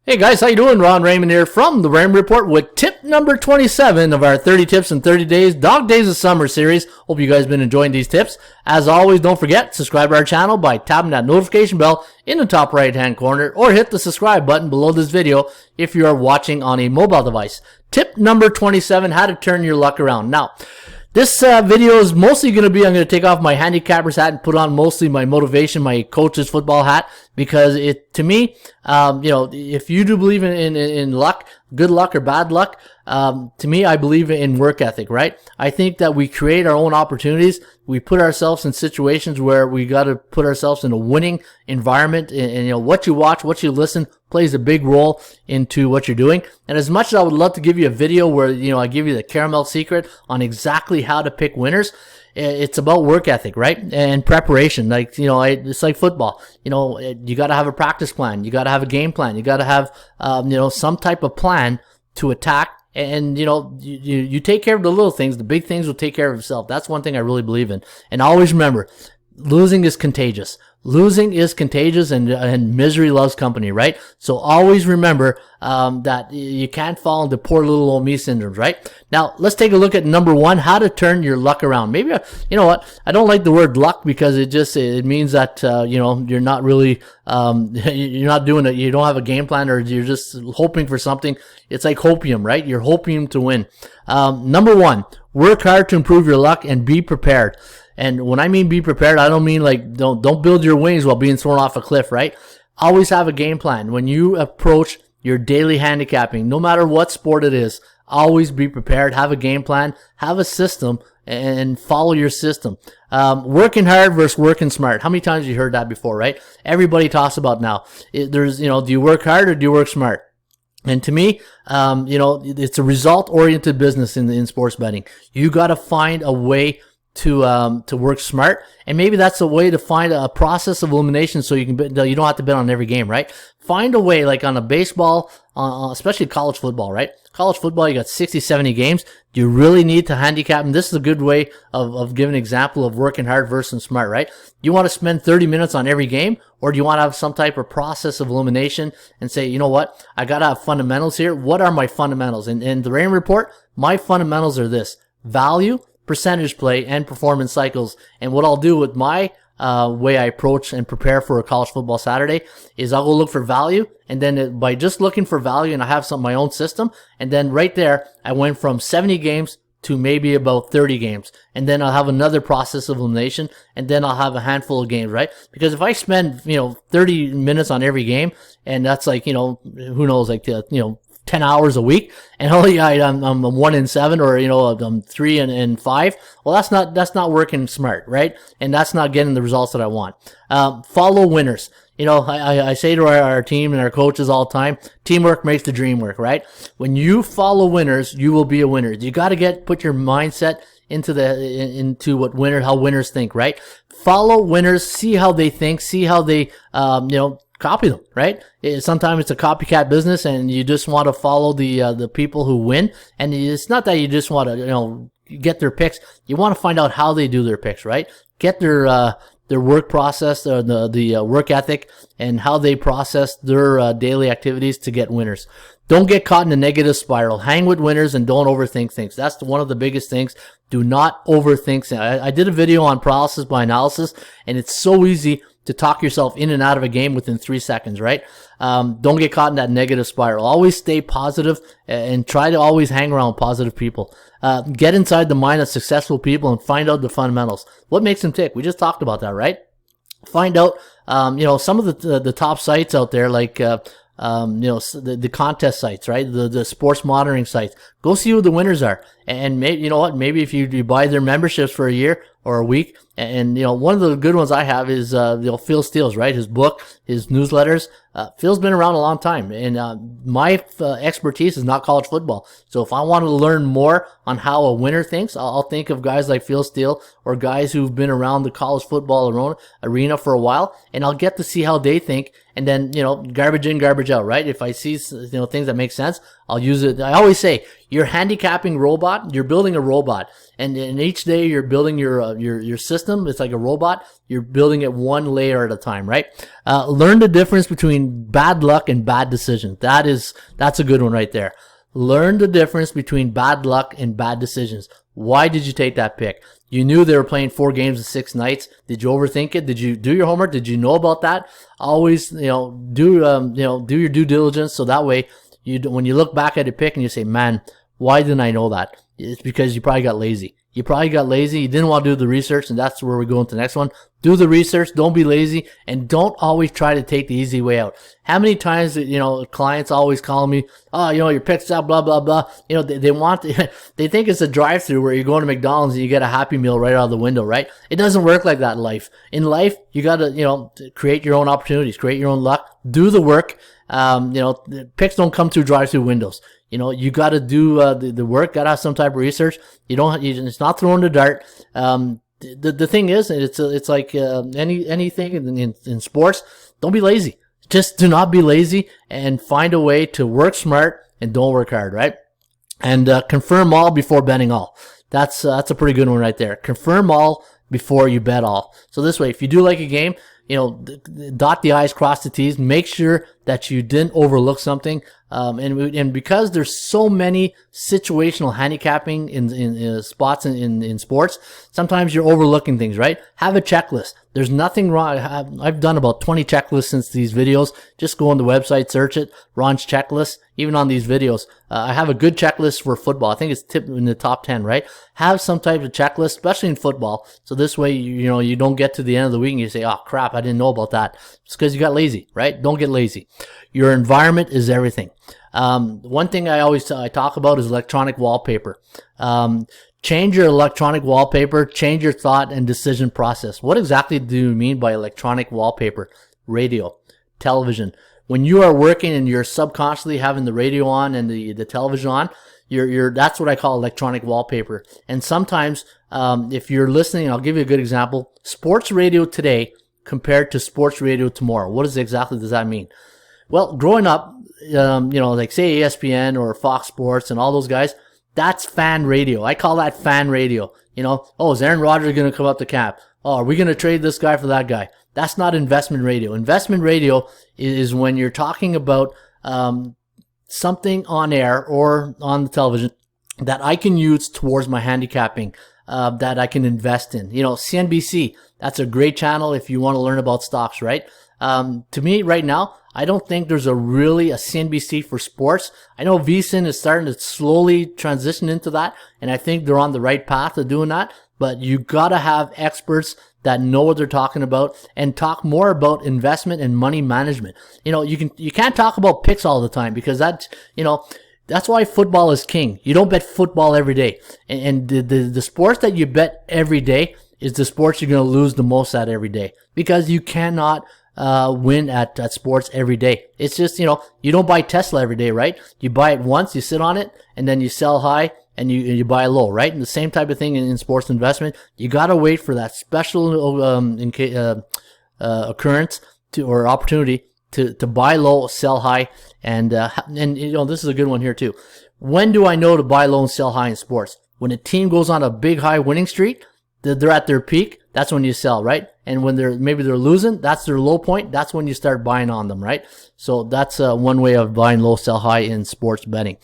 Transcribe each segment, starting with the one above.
Hey guys, how you doing? Ron Raymond here from the Raymond Report with tip number 27 of our 30 tips in 30 days, Dog Days of Summer series. Hope you guys been enjoying these tips. As always, don't forget, subscribe to our channel by tapping that notification bell in the top right hand corner or hit the subscribe button below this video if you are watching on a mobile device. Tip number 27, how to turn your luck around. Now, this video is mostly going to be, I'm going to take off my handicapper's hat and put on mostly my motivation, my coach's football hat, because to me, if you do believe in luck, good luck or bad luck, to me, I believe in work ethic, right? I think that we create our own opportunities. We put ourselves in situations where we got to put ourselves in a winning environment, and what you watch, what you listen plays a big role into what you're doing. And as much as I would love to give you a video where, I give you the caramel secret on exactly how to pick winners, it's about work ethic, right? And preparation. It's like football. You got to have a practice plan. You got to have a game plan. You got to have, some type of plan to attack. And, you take care of the little things. The big things will take care of itself. That's one thing I really believe in. And always remember, losing is contagious. Losing is contagious, and misery loves company, right? So always remember that you can't fall into poor little old me syndromes, right? Now, let's take a look at number one, how to turn your luck around. Maybe, you know what? I don't like the word luck because it means that, you're not really, you're not doing it. You don't have a game plan, or you're just hoping for something. It's like hopium, right? You're hoping to win. Number one, work hard to improve your luck and be prepared. And when I mean be prepared, I don't mean like don't build your wings while being thrown off a cliff, right? Always have a game plan. When you approach your daily handicapping, no matter what sport it is, always be prepared. Have a game plan, have a system, and follow your system. Working hard versus working smart. How many times have you heard that before, right? Everybody talks about now. Do you work hard or do you work smart? And to me, it's a result-oriented business in sports betting. You got to find a way to work smart, and maybe that's a way to find a process of elimination so you don't have to bet on every game, right? Find a way, like on a baseball, especially college football, right? College football, you got 60, 70 games. Do you really need to handicap? And this is a good way of giving an example of working hard versus smart, right? You want to spend 30 minutes on every game, or do you want to have some type of process of elimination and say, you know what? I got to have fundamentals here. What are my fundamentals? And in the Raymond Report, my fundamentals are this: value, percentage play, and performance cycles. And what I'll do with my way I approach and prepare for a college football Saturday is I'll go look for value, and then by just looking for value, and I have my own system, and then right there I went from 70 games to maybe about 30 games, and then I'll have another process of elimination, and then I'll have a handful of games, right? Because if I spend 30 minutes on every game, and that's like who knows, like 10 hours a week, and I'm 1 in 7, or I'm 3 and 5. Well, that's not working smart, right? And that's not getting the results that I want. Follow winners. I say to our team and our coaches all the time, teamwork makes the dream work, right? When you follow winners, you will be a winner. You got to put your mindset into how winners think, right? Follow winners, see how they think, see how they copy them, right? Sometimes it's a copycat business, and you just want to follow the people who win. And it's not that you just want to get their picks. You want to find out how they do their picks, right? Get their work process, the work ethic, and how they process their daily activities to get winners. Don't get caught in a negative spiral. Hang with winners and don't overthink things. That's one of the biggest things. Do not overthink things. I did a video on paralysis by analysis, and it's so easy to talk yourself in and out of a game within 3 seconds, right? Don't get caught in that negative spiral. Always stay positive and try to always hang around positive people. Get inside the mind of successful people and find out the fundamentals. What makes them tick? We just talked about that, right? Find out, some of the top sites out there, like, the contest sites, right? The sports monitoring sites. Go see who the winners are. And maybe, maybe if you buy their memberships for a year or a week, and one of the good ones I have is Phil Steele's, right? His book, his newsletters. Phil's been around a long time, and my expertise is not college football. So if I want to learn more on how a winner thinks, I'll think of guys like Phil Steele, or guys who've been around the college football arena for a while, and I'll get to see how they think. And then, garbage in, garbage out, right? If I see, things that make sense, I'll use it. I always say, Your handicapping robot, you're building a robot, and each day you're building your system. It's like a robot. You're building it one layer at a time, right? Learn the difference between bad luck and bad decisions. That's a good one right there. Learn the difference between bad luck and bad decisions. Why did you take that pick? You knew they were playing 4 games in 6 nights. Did you overthink it? Did you do your homework? Did you know about that? Always, do your due diligence, so that way when you look back at a pick and you say, man, why didn't I know that? It's because you probably got lazy. You didn't want to do the research, and that's where we go into the next one. Do the research, don't be lazy, and don't always try to take the easy way out. How many times, clients always call me, oh, your pick's out, blah, blah, blah. They think it's a drive-through where you're going to McDonald's and you get a Happy Meal right out of the window, right? It doesn't work like that in life. In life, you got to, create your own opportunities, create your own luck, do the work. Picks don't come through drive-through windows. You got to do the work. Got to have some type of research. It's not throwing the dart. The thing is, it's like anything in sports. Don't be lazy. Just do not be lazy, and find a way to work smart and don't work hard. Right? And confirm all before betting all. That's a pretty good one right there. Confirm all before you bet all. So this way, if you do like a game, dot the I's, cross the T's, make sure that you didn't overlook something. And because there's so many situational handicapping in spots in sports, sometimes you're overlooking things, right? Have a checklist. There's nothing wrong. I've done about 20 checklists since these videos. Just go on the website, search it, Ron's checklist. Even on these videos, I have a good checklist for football. I think it's in the top 10, right? Have some type of checklist, especially in football. So this way, you don't get to the end of the week and you say, oh crap, I didn't know about that. It's because you got lazy, right? Don't get lazy. Your environment is everything. One thing I talk about is electronic wallpaper. Change your electronic wallpaper, change your thought and decision process. What exactly do you mean by electronic wallpaper? Radio, television. When you are working and you're subconsciously having the radio on and the television on, that's what I call electronic wallpaper. And sometimes, if you're listening, I'll give you a good example. Sports radio today compared to sports radio tomorrow. What exactly does that mean? Well, growing up, like say ESPN or Fox Sports and all those guys, that's fan radio. I call that fan radio. Oh, is Aaron Rodgers going to come up to camp? Oh, are we going to trade this guy for that guy? That's not investment radio. Investment radio is when you're talking about something on air or on the television that I can use towards my handicapping, that I can invest in. CNBC, that's a great channel if you want to learn about stocks, right? To me, right now, I don't think there's a CNBC for sports. I know VSiN is starting to slowly transition into that, and I think they're on the right path of doing that. But you gotta have experts that know what they're talking about and talk more about investment and money management. You can't talk about picks all the time because that's why football is king. You don't bet football every day. And the sports that you bet every day is the sports you're going to lose the most at every day, because you cannot win at sports every day. It's just, you don't buy Tesla every day, right? You buy it once, you sit on it, and then you sell high and you buy low, right? And the same type of thing in sports investment. You got to wait for that special occurrence or opportunity to buy low, sell high. And this is a good one here too. When do I know to buy low and sell high in sports? When a team goes on a big high winning streak, they're at their peak, that's when you sell, right? And when they're losing, that's their low point, that's when you start buying on them, right? So that's one way of buying low, sell high in sports betting.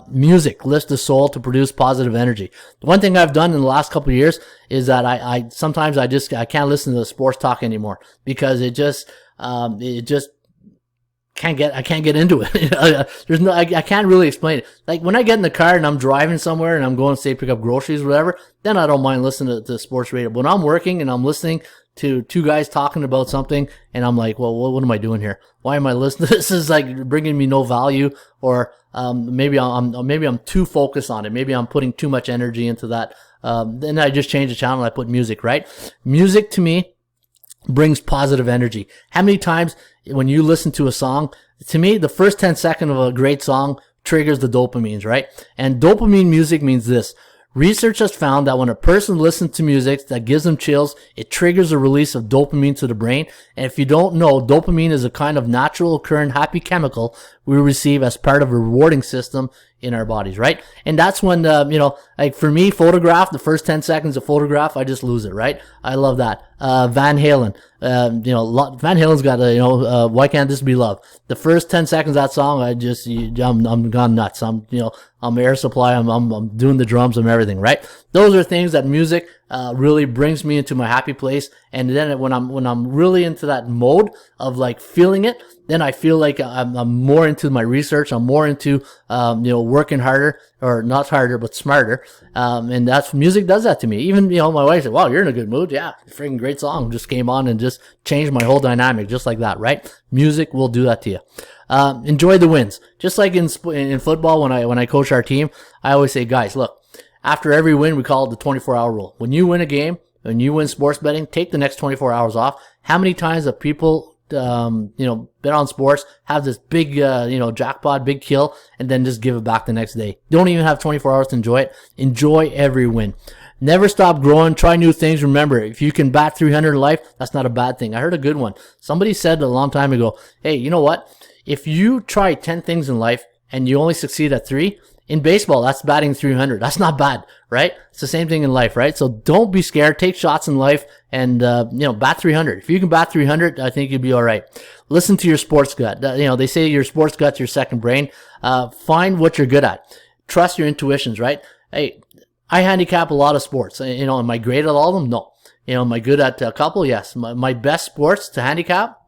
Music lifts the soul to produce positive energy. The one thing I've done in the last couple of years is that I sometimes I can't listen to the sports talk anymore, because it just I can't get into it. I can't really explain it. Like when I get in the car and I'm driving somewhere and I'm going to say pick up groceries or whatever, then I don't mind listening to sports radio. But when I'm working and I'm listening to two guys talking about something and I'm like, well, what am I doing here? Why am I listening? This is like bringing me no value, or maybe I'm too focused on it. Maybe I'm putting too much energy into that. Then I just change the channel and I put music, right? Music to me brings positive energy. How many times when you listen to a song, to me, the first 10 seconds of a great song triggers the dopamines, right? And dopamine music means this. Research has found that when a person listens to music that gives them chills, it triggers a release of dopamine to the brain. And if you don't know, dopamine is a kind of natural occurring happy chemical we receive as part of a rewarding system in our bodies, right? And that's when, like for me, Photograph, the first 10 seconds of Photograph, I just lose it, right? I love that. Van Halen, Van Halen's got Why Can't This Be Love? The first 10 seconds of that song, I'm gone nuts. I'm air supply, I'm doing the drums and everything, right? Those are things that music, really brings me into my happy place. And then when I'm really into that mode of like feeling it, then I feel like I'm more into my research. I'm more into, working harder, or not harder, but smarter. And that's, music does that to me. Even, my wife said, wow, you're in a good mood. Yeah, freaking great song just came on and just changed my whole dynamic just like that, right? Music will do that to you. Enjoy the wins. Just like in football, when I coach our team, I always say, guys, look, after every win, we call it the 24-hour rule. When you win a game, when you win sports betting, take the next 24 hours off. How many times have people, bet on sports, have this big, jackpot, big kill, and then just give it back the next day? Don't even have 24 hours to enjoy it. Enjoy every win. Never stop growing. Try new things. Remember, if you can bat 300 in life, that's not a bad thing. I heard a good one. Somebody said a long time ago, hey, you know what? If you try 10 things in life and you only succeed at 3, in baseball, that's batting 300. That's not bad, right? It's the same thing in life, right? So don't be scared. Take shots in life and, bat 300. If you can bat 300, I think you'll be all right. Listen to your sports gut. They say your sports gut's your second brain. Find what you're good at. Trust your intuitions, right? Hey, I handicap a lot of sports. Am I great at all of them? No. Am I good at a couple? Yes. My best sports to handicap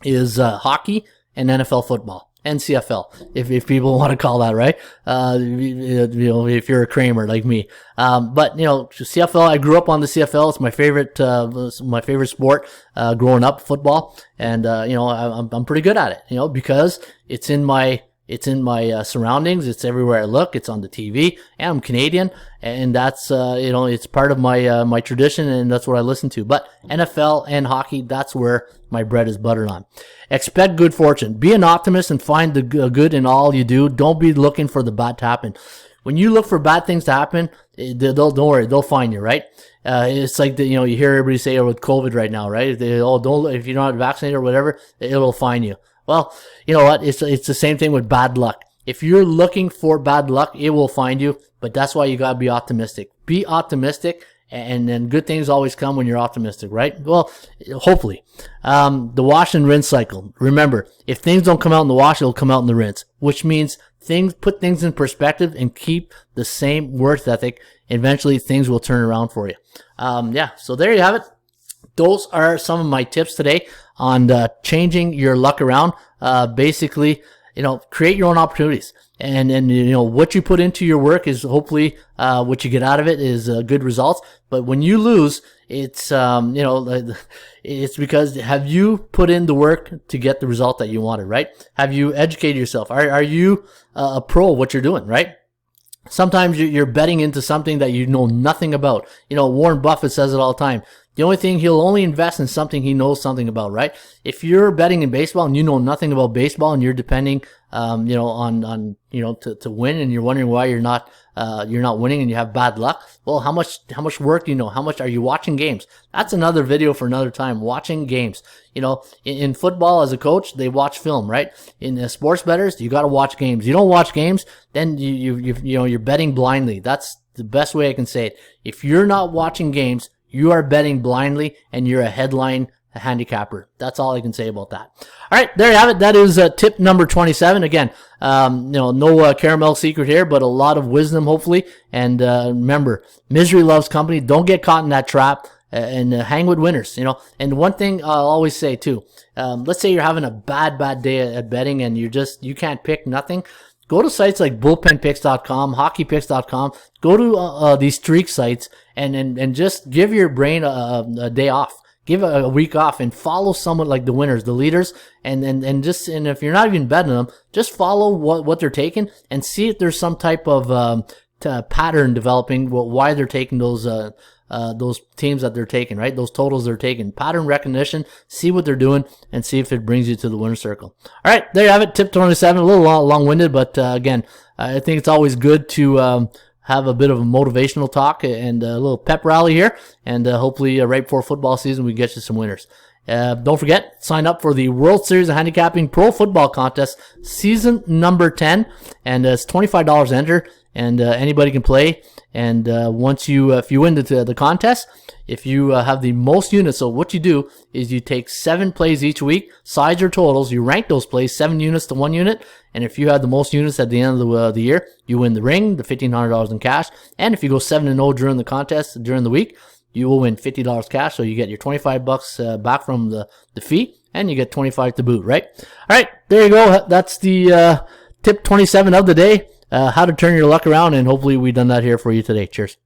is hockey and NFL football. And CFL, if people want to call that, right? If you're a Kramer like me. But CFL, I grew up on the CFL. It's my favorite sport, growing up, football. And, I'm pretty good at it, because it's in my surroundings. It's everywhere I look. It's on the TV. And I'm Canadian. And that's, it's part of my tradition, and that's what I listen to. But NFL and hockey, that's where my bread is buttered on. Expect good fortune. Be an optimist and find the good in all you do. Don't be looking for the bad to happen. When you look for bad things to happen, don't worry, they'll find you, right? It's like you hear everybody say with COVID right now, right? If you're not vaccinated or whatever, it'll find you. Well, you know what? It's the same thing with bad luck. If you're looking for bad luck, it will find you. But that's why you gotta be optimistic. Be optimistic, and then good things always come when you're optimistic, right? Well, hopefully. The wash and rinse cycle. Remember, if things don't come out in the wash, it'll come out in the rinse, which means put things in perspective and keep the same work ethic. Eventually, things will turn around for you. So there you have it. Those are some of my tips today on changing your luck around. Basically, create your own opportunities. And what you put into your work is hopefully what you get out of it is good results. But when you lose, it's it's because have you put in the work to get the result that you wanted, right? Have you educated yourself? Are you a pro at what you're doing, right? Sometimes you're betting into something that you know nothing about. Warren Buffett says it all the time. The only thing, he'll only invest in something he knows something about, right? If you're betting in baseball and you know nothing about baseball and you're depending, on to win, and you're wondering why you're not winning and you have bad luck. Well, how much work do you know? How much are you watching games? That's another video for another time. Watching games. In football as a coach, they watch film, right? In sports bettors, you got to watch games. You don't watch games, then you're betting blindly. That's the best way I can say it. If you're not watching games, you are betting blindly, and you're a headline handicapper. That's all I can say about that. All right, there you have it. That is tip number 27. Again, no caramel secret here, but a lot of wisdom, hopefully. And remember, misery loves company. Don't get caught in that trap, and hang with winners. And one thing I'll always say too, let's say you're having a bad day at betting, and you can't pick nothing. Go to sites like bullpenpicks.com, hockeypicks.com. Go to these streak sites and just give your brain a day off. Give a week off and follow someone like the winners, the leaders, and if you're not even betting them, just follow what they're taking and see if there's some type of pattern developing, why they're taking those teams that they're taking, right? Those totals they're taking. Pattern recognition, see what they're doing, and see if it brings you to the winner circle. All right, there you have it. Tip 27, a little long-winded, but again, I think it's always good to have a bit of a motivational talk and a little pep rally here, and hopefully right before football season we get you some winners. Don't forget, sign up for the World Series of Handicapping Pro Football Contest, season number 10, and it's $25 to enter, and anybody can play. And once if you win the contest, if you have the most units, so what you do is you take 7 plays each week, sides or totals, you rank those plays 7 units to 1 unit, and if you have the most units at the end of the year, you win the ring, the $1,500 in cash, and if you go 7-0 during the contest during the week, you will win $50 cash, so you get your $25 back from the fee, and you get $25 to boot, right? All right, there you go. That's the tip 27 of the day. How to turn your luck around, and hopefully we've done that here for you today. Cheers.